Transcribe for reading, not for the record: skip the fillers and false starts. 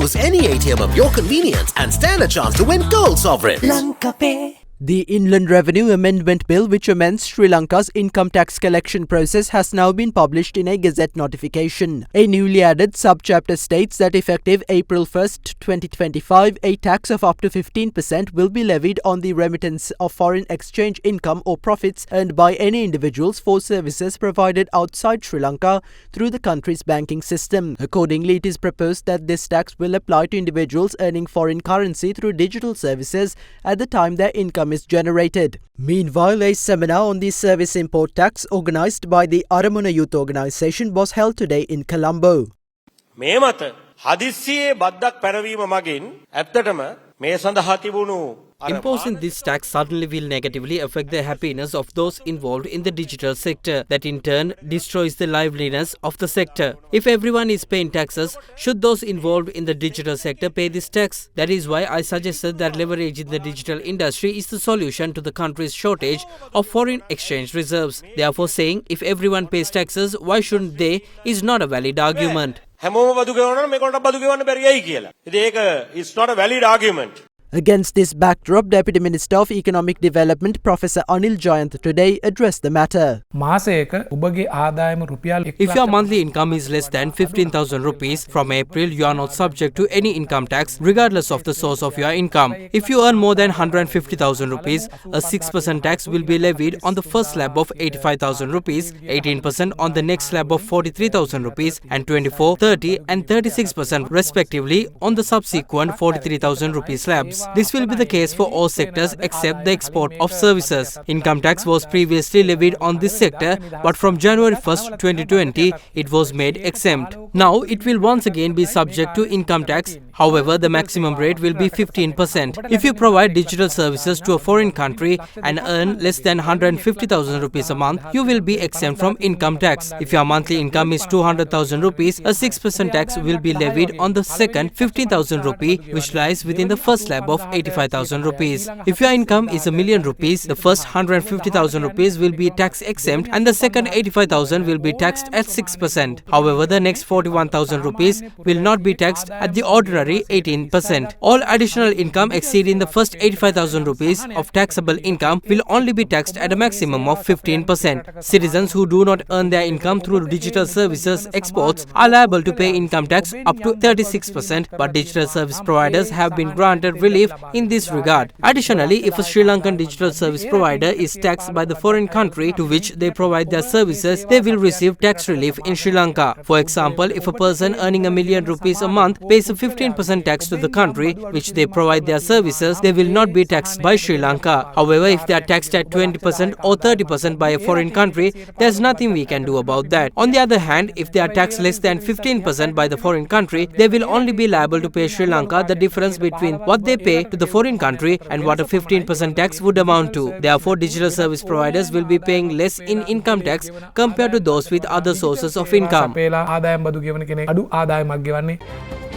Choose any ATM of your convenience and stand a chance to win gold sovereigns. Lanka Pay. The Inland Revenue Amendment Bill, which amends Sri Lanka's income tax collection process, has now been published in a Gazette notification. A newly added subchapter states that effective April 1st, 2025, a tax of up to 15% will be levied on the remittance of foreign exchange income or profits earned by any individuals for services provided outside Sri Lanka through the country's banking system. Accordingly, it is proposed that this tax will apply to individuals earning foreign currency through digital services at the time their income is generated. Meanwhile, a seminar on the service import tax organised by the Aramuna Youth Organisation was held today in Colombo. මේ මත හදිස්සියේ බද්දක් පැනවීම මගින් ඇත්තටම මේ සඳහා තිබුණු Imposing this tax suddenly will negatively affect the happiness of those involved in the digital sector. That in turn destroys the liveliness of the sector. If everyone is paying taxes, should those involved in the digital sector pay this tax? That is why I suggested that leveraging the digital industry is the solution to the country's shortage of foreign exchange reserves. Therefore, saying if everyone pays taxes, why shouldn't they is not a valid argument. හැමෝම බදු ගෙවනවා නම් මේකට බදු ගෙවන්න බැරියයි කියලා. ඉතින් ඒක is not a valid argument. Against this backdrop, Deputy Minister of Economic Development Professor Anil Jayanth today addressed the matter. මාසයක ඔබගේ ආදායම රුපියල් If your monthly income is less than 15,000 rupees, from April you are not subject to any income tax regardless of the source of your income. If you earn more than 150,000 rupees, a 6% tax will be levied on the first slab of 85,000 rupees, 18% on the next slab of 43,000 rupees, and 24, 30 and 36% respectively on the subsequent 43,000 rupees slabs. This will be the case for all sectors except the export of services. Income tax was previously levied on this sector, but from January 1st, 2020, it was made exempt. Now it will once again be subject to income tax. However, the maximum rate will be 15%. If you provide digital services to a foreign country and earn less than 150,000 rupees a month, you will be exempt from income tax. If your monthly income is 200,000 rupees, a 6% tax will be levied on the second 15,000 rupee, which lies within the first slab of 85,000 rupees. If your income is a million rupees, the first 150,000 rupees will be tax exempt and the second 85,000 will be taxed at 6%. However, the next 41,000 rupees will not be taxed at the ordinary 18%. All additional income exceeding the first 85,000 rupees of taxable income will only be taxed at a maximum of 15%. Citizens who do not earn their income through digital services exports are liable to pay income tax up to 36%, but digital service providers have been granted relief in this regard. Additionally, if a Sri Lankan digital service provider is taxed by the foreign country to which they provide their services, they will receive tax relief in Sri Lanka. For example, if a person earning a million rupees a month pays a 15% tax to the country which they provide their services, they will not be taxed by Sri Lanka. However, if they are taxed at 20% or 30% by a foreign country, there's nothing we can do about that. On the other hand, if they are taxed less than 15% by the foreign country, they will only be liable to pay Sri Lanka the difference between what they pay to the foreign country and what a 15% tax would amount to. Therefore, digital service providers will be paying less in income tax compared to those with other sources of income. ආදායම් බදු ගෙවන කෙනෙක් අඩු ආදායමක් ගෙවන්නේ